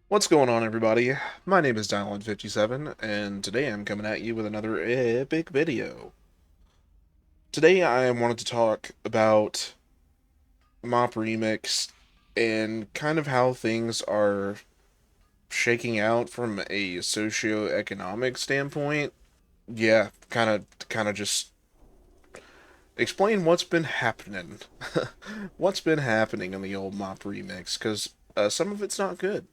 What's going on, everybody? My name is Dylon57, and today I'm coming at you with another epic video. Today I wanted to talk about MoP Remix and kind of how things are shaking out from a socio-economic standpoint. Yeah, kind of just explain what's been happening. What's been happening in the old MoP Remix, because some of it's not good.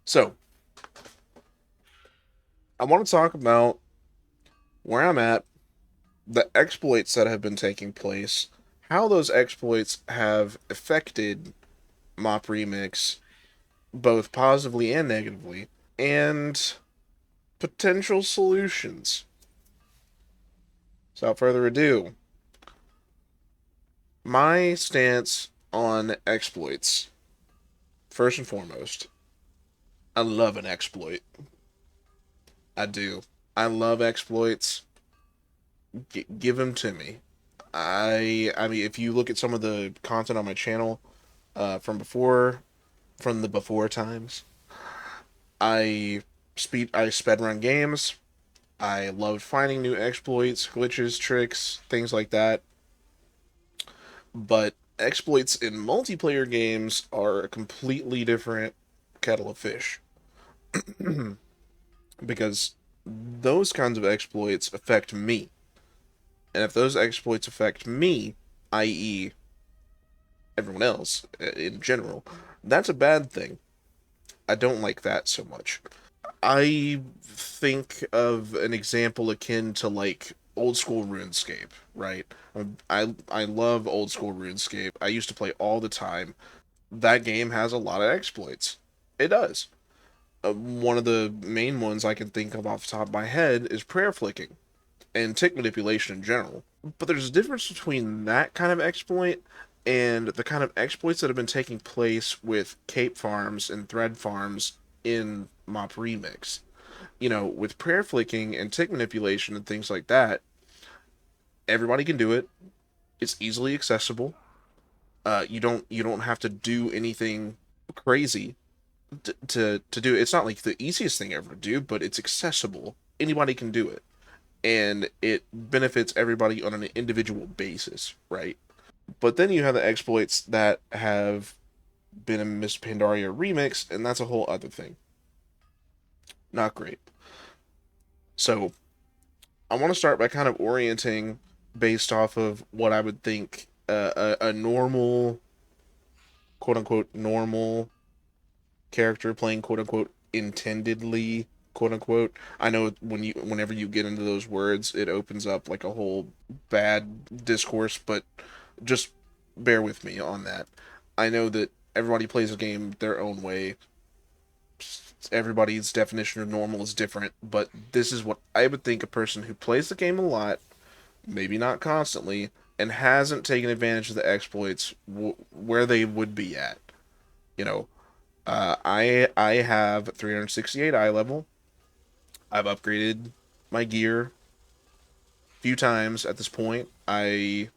So, I want to talk about where I'm at, the exploits that have been taking place, how those exploits have affected MoP Remix both positively and negatively, and potential solutions. So, without further ado, my stance on exploits. First and foremost, I love an exploit. I do. I love exploits. Give them to me. I mean, if you look at some of the content on my channel from the before times, I sped run games. I loved finding new exploits, glitches, tricks, things like that. But exploits in multiplayer games are a completely different kettle of fish because those kinds of exploits affect me. And if those exploits affect me, i.e., everyone else in general, that's a bad thing. I don't like that so much. I think of an example akin to like old school RuneScape, right? I love old school RuneScape. I used to play all the time. That game has a lot of exploits. It does. One of the main ones I can think of off the top of my head is prayer flicking and tick manipulation in general. But there's a difference between that kind of exploit and the kind of exploits that have been taking place with cape farms and thread farms in MoP Remix. With prayer flicking and tick manipulation and things like that, everybody can do it. It's easily accessible. You don't have to do anything crazy to do it. It's not like the easiest thing ever to do, but it's accessible. Anybody can do it, and it benefits everybody on an individual basis, right? But then you have the exploits that have been in Miss Pandaria remix, and that's a whole other thing. Not great. So I want to start by kind of orienting based off of what I would think a normal, quote unquote, normal character playing quote unquote intendedly quote unquote. I know whenever you get into those words, it opens up like a whole bad discourse, but just bear with me on that. I know that everybody plays a game their own way. Everybody's definition of normal is different, but this is what I would think a person who plays the game a lot, maybe not constantly, and hasn't taken advantage of the exploits where they would be at. You know, I have 368 eye level. I've upgraded my gear a few times at this point. I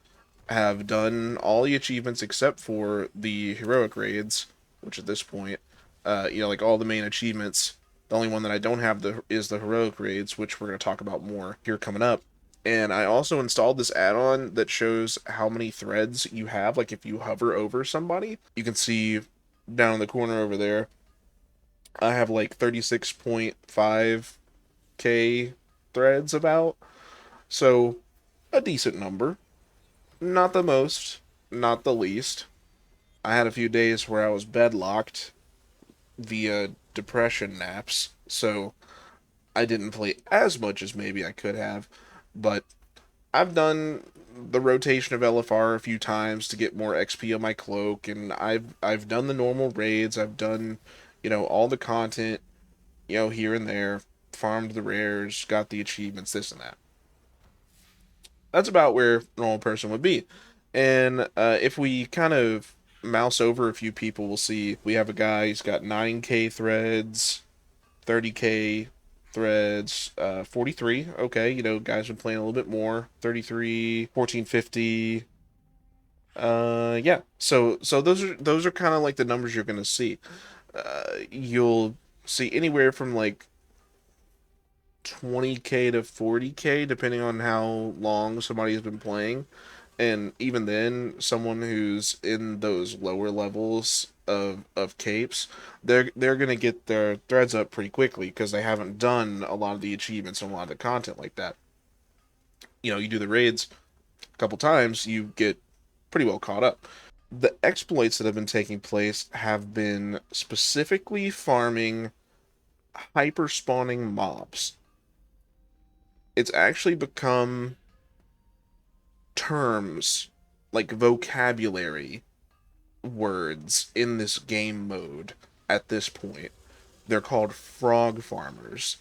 have done all the achievements except for the heroic raids, which at this point, like all the main achievements. The only one that I don't have is the heroic raids, which we're going to talk about more here coming up. And I also installed this add-on that shows how many threads you have. Like if you hover over somebody, you can see down in the corner over there, I have like 36.5k threads about. So a decent number. Not the most, not the least. I had a few days where I was bedlocked via depression naps, so I didn't play as much as maybe I could have, but I've done the rotation of LFR a few times to get more XP on my cloak, and I've done the normal raids. I've done, all the content, here and there, farmed the rares, got the achievements, this and that. That's about where a normal person would be. And if we kind of mouse over a few people, we'll see we have a guy, he's got 9k threads, 30k threads, 43. Okay, guys been playing a little bit more. 33, 1450. Yeah. So those are kind of like the numbers you're gonna see. You'll see anywhere from like 20k to 40k, depending on how long somebody's been playing. And even then, someone who's in those lower levels of capes, they're gonna get their threads up pretty quickly because they haven't done a lot of the achievements and a lot of the content like that. You do the raids a couple times, you get pretty well caught up. The exploits that have been taking place have been specifically farming hyper spawning mobs. It's actually become terms like vocabulary words in this game mode at this point. They're called frog farmers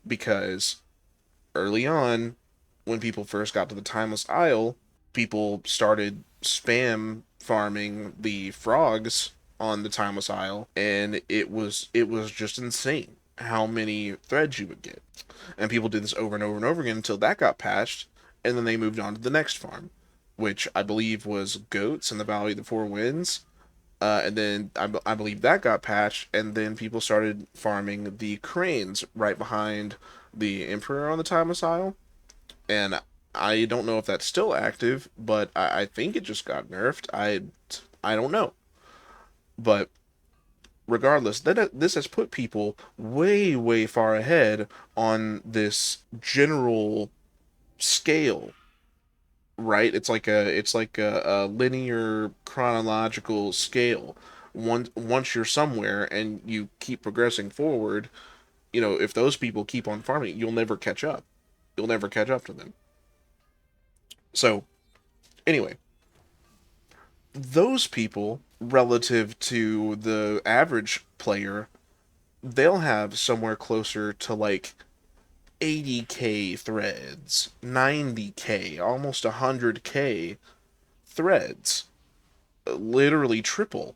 because early on, when people first got to the Timeless Isle, people started spam farming the frogs on the Timeless Isle, and it was just insane how many threads you would get. And people did this over and over and over again until that got patched, and then they moved on to the next farm, which I believe was goats in the Valley of the Four Winds. And then I believe that got patched, and then people started farming the cranes right behind the Emperor on the Timeless Isle. And I don't know if that's still active, but I think it just got nerfed. I don't know, but regardless, this has put people way way far ahead on this general scale, right? It's like a linear chronological scale. Once you're somewhere and you keep progressing forward, if those people keep on farming, you'll never catch up. You'll never catch up to them. So anyway, those people relative to the average player, they'll have somewhere closer to like 80k threads, 90k, almost 100k threads, literally triple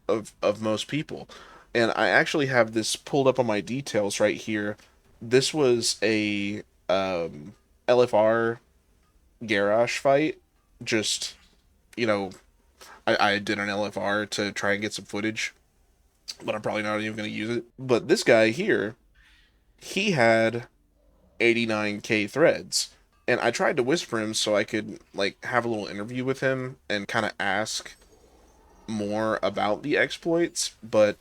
of most people. And I actually have this pulled up on my details right here. This was a LFR garage fight. Just, you know, I did an LFR to try and get some footage, but I'm probably not even going to use it. But this guy here, he had 89k threads. And I tried to whisper him so I could like have a little interview with him and kind of ask more about the exploits, but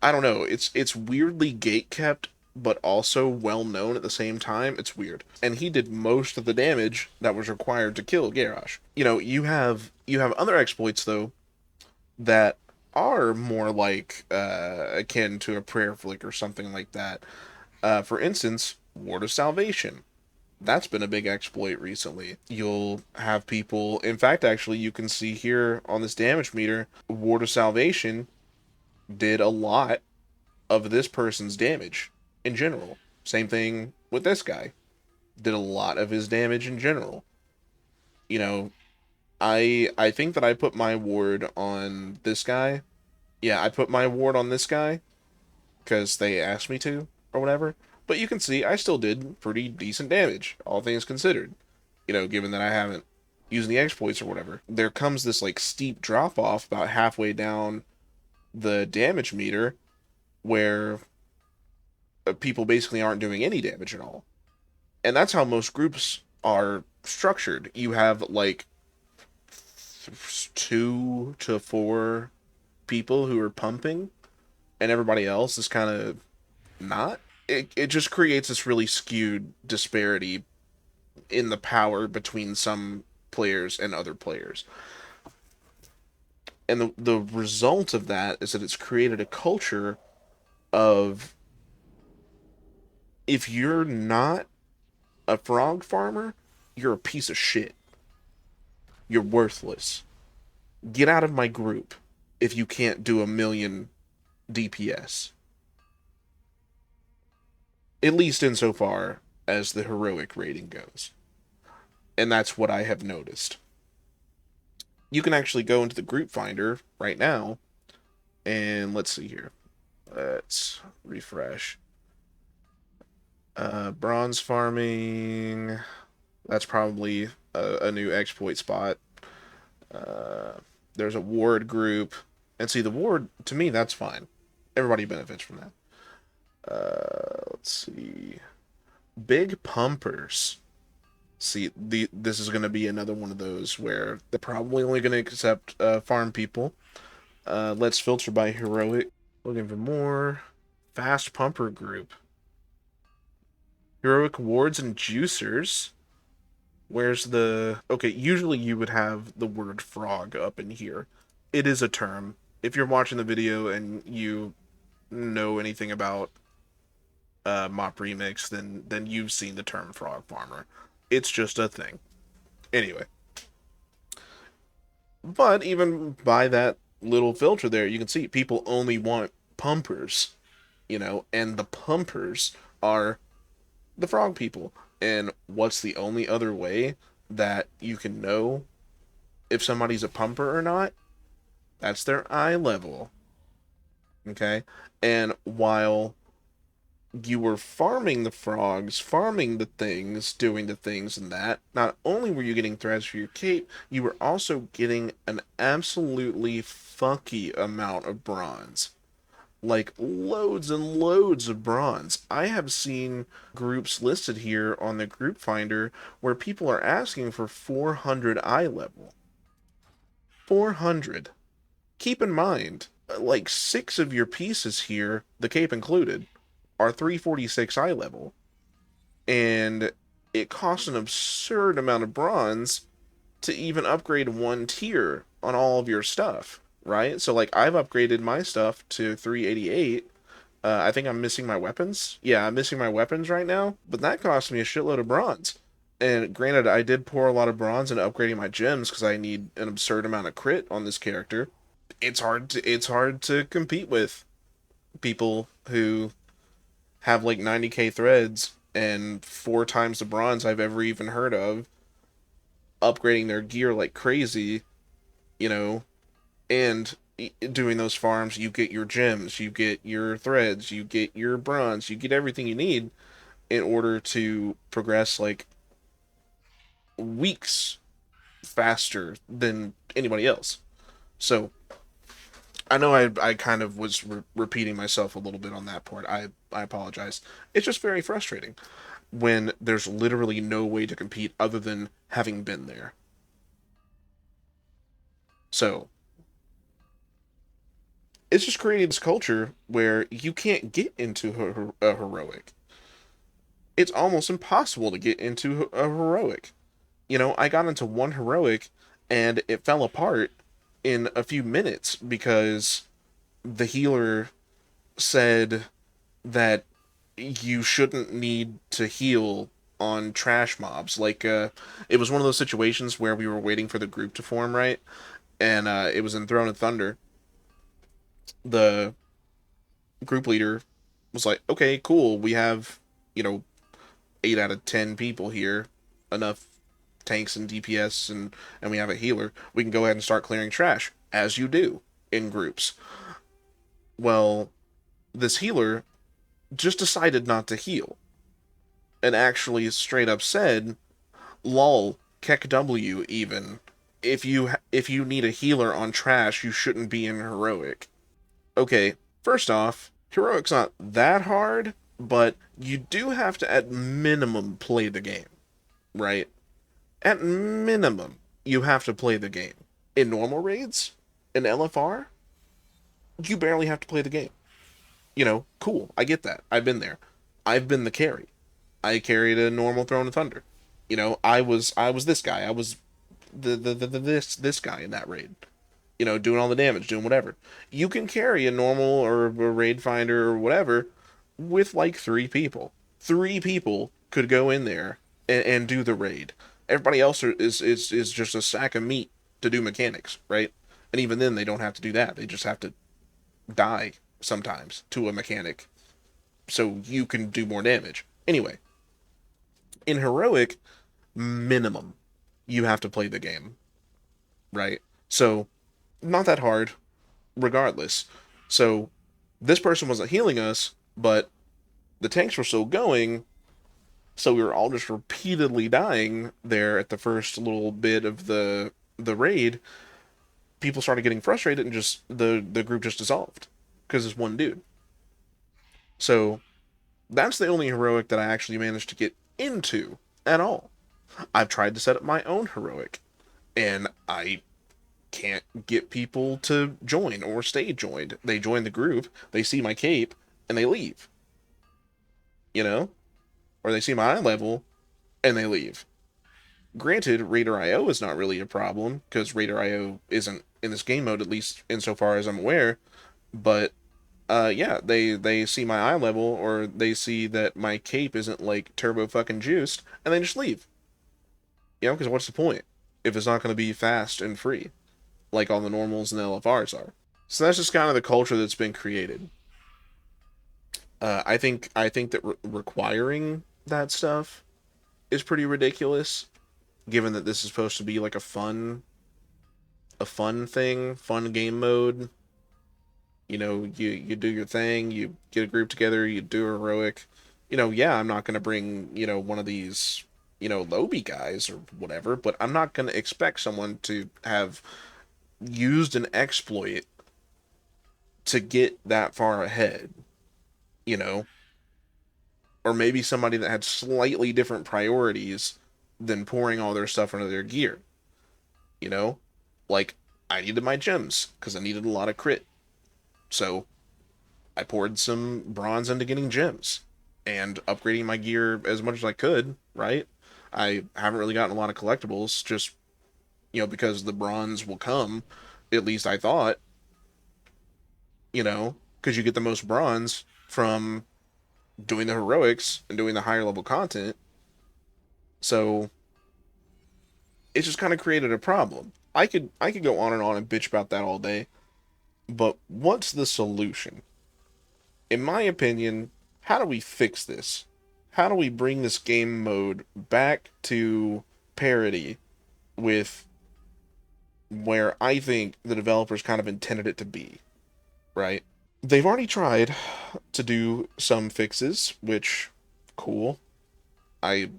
I don't know. It's weirdly gate kept, but also well known at the same time. It's weird. And he did most of the damage that was required to kill Garrosh. You have other exploits though that are more like akin to a prayer flick or something like that. For instance, Ward of Salvation. That's been a big exploit recently. You'll have people, in fact, actually, you can see here on this damage meter, Ward of Salvation did a lot of this person's damage in general. Same thing with this guy. Did a lot of his damage in general. You know, I think that I put my ward on this guy. Yeah, I put my ward on this guy because they asked me to or whatever. But you can see I still did pretty decent damage, all things considered. Given that I haven't used the exploits or whatever. There comes this like steep drop off about halfway down the damage meter where people basically aren't doing any damage at all. And that's how most groups are structured. You have like 2 to 4 people who are pumping, and everybody else is kind of not. It just creates this really skewed disparity in the power between some players and other players. And the result of that is that it's created a culture of, if you're not a frog farmer, you're a piece of shit. You're worthless. Get out of my group if you can't do a million DPS. At least insofar as the heroic rating goes. And that's what I have noticed. You can actually go into the group finder right now, and let's see here. Let's refresh. Bronze farming. That's probably a new exploit spot. Uh, there's a ward group, And see, the ward, to me, that's fine. Everybody benefits from that. Let's see. Big pumpers. See, this is going to be another one of those where they're probably only going to accept farm people. Let's filter by heroic. Looking for more. Fast pumper group. Heroic wards and juicers. Where's the... Okay, usually you would have the word frog up in here. It is a term. If you're watching the video and you know anything about MoP Remix, then you've seen the term frog farmer. It's just a thing. Anyway. But even by that little filter there, you can see people only want pumpers, and the pumpers are the frog people. And what's the only other way that you can know if somebody's a pumper or not? That's their eye level. Okay? And while you were farming the frogs, farming the things, doing the things and that, not only were you getting threads for your cape, you were also getting an absolutely fucky amount of bronze. Like loads and loads of bronze. I have seen groups listed here on the group finder where people are asking for 400 eye level. 400. Keep in mind, like 6 of your pieces here, the cape included, are 346 eye level. And it costs an absurd amount of bronze to even upgrade one tier on all of your stuff, right? So, like, I've upgraded my stuff to 388. I think I'm missing my weapons. Yeah, I'm missing my weapons right now, but that cost me a shitload of bronze. And granted, I did pour a lot of bronze into upgrading my gems because I need an absurd amount of crit on this character. It's hard to compete with people who have like 90k threads and 4 times the bronze I've ever even heard of, upgrading their gear like crazy, you know, and doing those farms. You get your gems, you get your threads, you get your bronze, you get everything you need in order to progress like weeks faster than anybody else. So I know I kind of was repeating myself a little bit on that part. I apologize. It's just very frustrating when there's literally no way to compete other than having been there. So it's just creating this culture where you can't get into a heroic. It's almost impossible to get into a heroic. I got into one heroic and it fell apart in a few minutes because the healer said that you shouldn't need to heal on trash mobs. Like, it was one of those situations where we were waiting for the group to form, right? And it was in Throne of Thunder. The group leader was like, okay, cool, we have, you know, 8 out of 10 people here, enough tanks and DPS, and we have a healer. We can go ahead and start clearing trash, as you do in groups. Well, this healer just decided not to heal, and actually straight up said, "Lol, Keck W even. If you need a healer on trash, you shouldn't be in heroic." Okay, first off, heroic's not that hard, but you do have to at minimum play the game, right? At minimum, you have to play the game. In normal raids, in LFR, you barely have to play the game. Cool. I get that. I've been there. I've been the carry. I carried a normal Throne of Thunder. I was this guy. I was this guy in that raid. Doing all the damage, doing whatever. You can carry a normal or a raid finder or whatever with like 3 people. 3 people could go in there and do the raid. Everybody else is just a sack of meat to do mechanics, right? And even then, they don't have to do that. They just have to die sometimes to a mechanic so you can do more damage. Anyway, in heroic, minimum, you have to play the game, right? So, not that hard, regardless. So, this person wasn't healing us, but the tanks were still going, so we were all just repeatedly dying there at the first little bit of the raid. people started getting frustrated and just the group just dissolved because it's one dude. So that's the only heroic that I actually managed to get into at all. I've tried to set up my own heroic, and I can't get people to join or stay joined. They join the group, they see my cape, and they leave. You know? Or they see my eye level, and they leave. Granted, Raider IO is not really a problem, because Raider IO isn't in this game mode, at least insofar as I'm aware, but yeah, they see my eye level, or they see that my cape isn't like turbo fucking juiced, and they just leave. You know, because what's the point if it's not going to be fast and free like all the normals and the LFRs are? So that's just kind of the culture that's been created. I think that requiring that stuff is pretty ridiculous, given that this is supposed to be like a fun thing, fun game mode. You know, you do your thing, you get a group together, you do a heroic. You know, yeah, I'm not gonna bring, one of these, lowbie guys or whatever, but I'm not gonna expect someone to have used an exploit to get that far ahead, you know? Or maybe somebody that had slightly different priorities than pouring all their stuff into their gear, you know? Like, I needed my gems, because I needed a lot of crit. So, I poured some bronze into getting gems and upgrading my gear as much as I could, right? I haven't really gotten a lot of collectibles, just, because the bronze will come, at least I thought, because you get the most bronze from doing the heroics and doing the higher level content. So it just kind of created a problem. I could go on and bitch about that all day, but what's the solution? In my opinion, how do we fix this? How do we bring this game mode back to parity with where I think the developers kind of intended it to be, right? They've already tried to do some fixes, which cool. I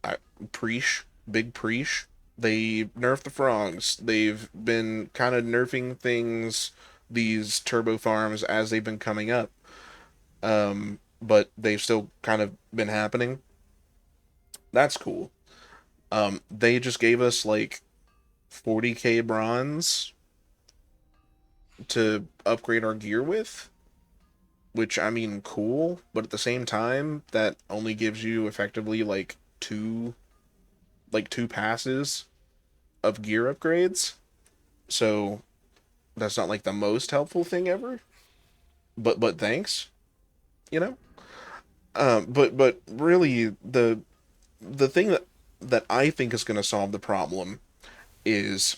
I preach, big preach. They nerfed the frogs. They've been kind of nerfing things, these turbo farms as they've been coming up. But they've still kind of been happening. That's cool. They just gave us like 40k bronze to upgrade our gear with, which I mean, cool, but at the same time, that only gives you effectively like two passes of gear upgrades. So that's not like the most helpful thing ever. But thanks, you know. But really, the thing that I think is going to solve the problem is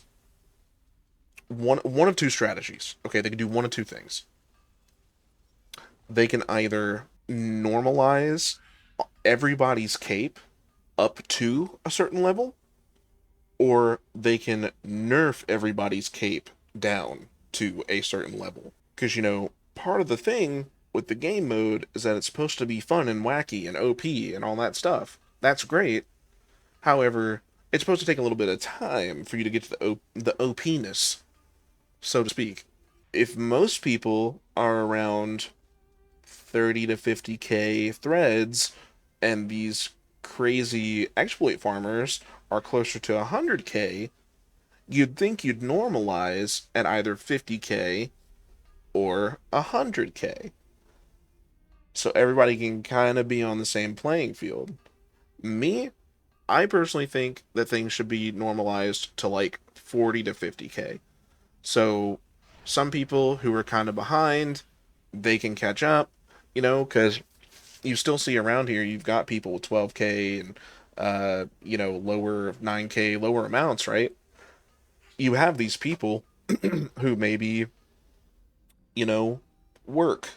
one of two strategies. Okay, they can do one of two things. They can either normalize everybody's cape up to a certain level, or they can nerf everybody's cape down to a certain level. Because, part of the thing with the game mode is that it's supposed to be fun and wacky and OP and all that stuff. That's great. However, it's supposed to take a little bit of time for you to get to the OP-ness, so to speak. If most people are around 30 to 50k threads, and these crazy exploit farmers are closer to 100k, you'd think you'd normalize at either 50k or 100k. So everybody can kind of be on the same playing field. Me, I personally think that things should be normalized to like 40 to 50k. So some people who are kind of behind, they can catch up, because you still see around here, you've got people with 12k and lower 9k, lower amounts, right? You have these people who maybe, work,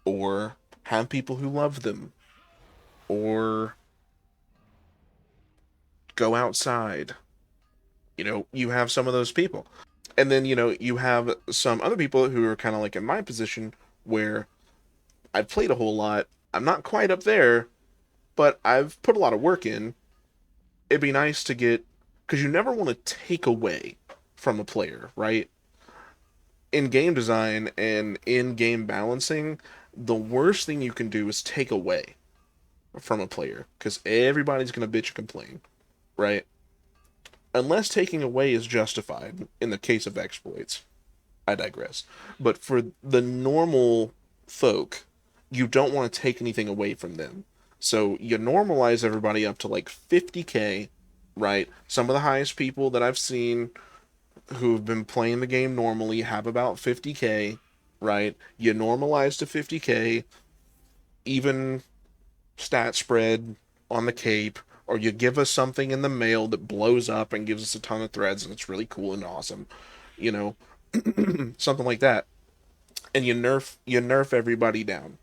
or have people who love them, or go outside. You have some of those people. And then, you have some other people who are kind of like in my position, where I've played a whole lot. I'm not quite up there, but I've put a lot of work in. It'd be nice to get, because you never want to take away from a player, right? in game design and in game balancing, the worst thing you can do is take away from a player because everybody's gonna bitch and complain, right? Unless taking away is justified in the case of exploits. I digress. But for the normal folk, you don't want to take anything away from them. So you normalize everybody up to like 50k, right? Some of the highest people that I've seen who've been playing the game normally have about 50k, right? You normalize to 50k, even stat spread on the cape, or you give us something in the mail that blows up and gives us a ton of threads and it's really cool and awesome, you know, something like that. And you nerf everybody down.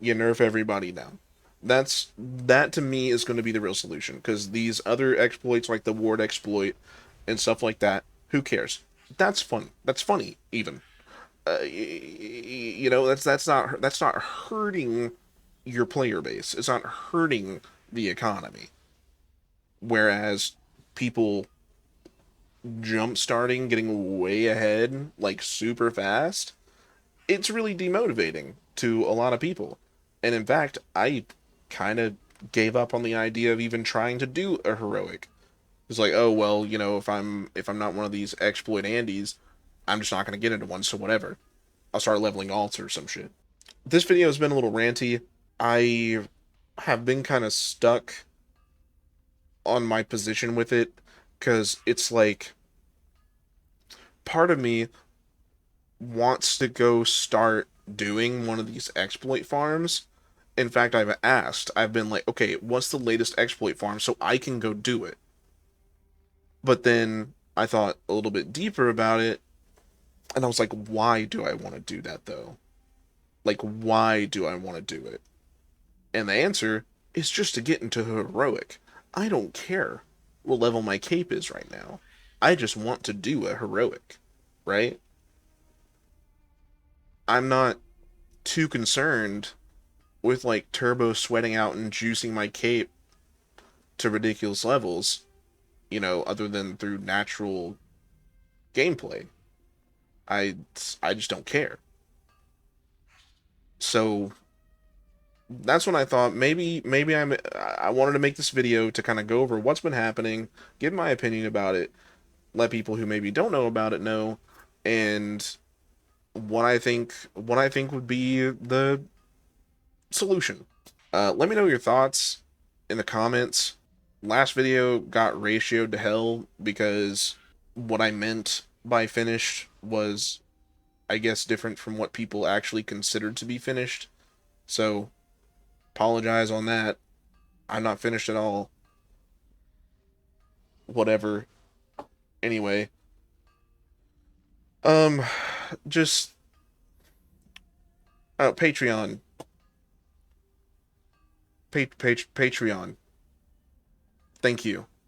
You nerf everybody down. That to me is going to be the real solution because these other exploits like the ward exploit and stuff like that, who cares? That's fun. That's funny even. That's not hurting your player base. It's not hurting the economy. Whereas people jump starting, getting way ahead, like super fast, it's really demotivating to a lot of people. And in fact, I kind of gave up on the idea of even trying to do a heroic. It's like, oh well, if I'm not one of these exploit Andes, I'm just not gonna get into one. So whatever, I'll start leveling alts or some shit. This video has been a little ranty. I have been kind of stuck on my position with it because it's like part of me wants to go start doing one of these exploit farms. In fact, I've been like, okay, what's the latest exploit farm so I can go do it? But then I thought a little bit deeper about it, and I was like, why do I want to do that though? Like, why do I want to do it? And the answer is just to get into heroic. I don't care what level my cape is right now. I just want to do a heroic, right? I'm not too concerned with like turbo sweating out and juicing my cape to ridiculous levels, other than through natural gameplay. I I just don't care. So that's when I thought maybe I wanted to make this video to kind of go over what's been happening, give my opinion about it, let people who maybe don't know about it know, and what I think would be the solution. Let me know your thoughts in the comments. Last video got ratioed to hell because what I meant by finished was, I guess, different from what people actually considered to be finished. So, apologize on that. I'm not finished at all. Whatever. Anyway, um, just Patreon, Patreon. Thank you.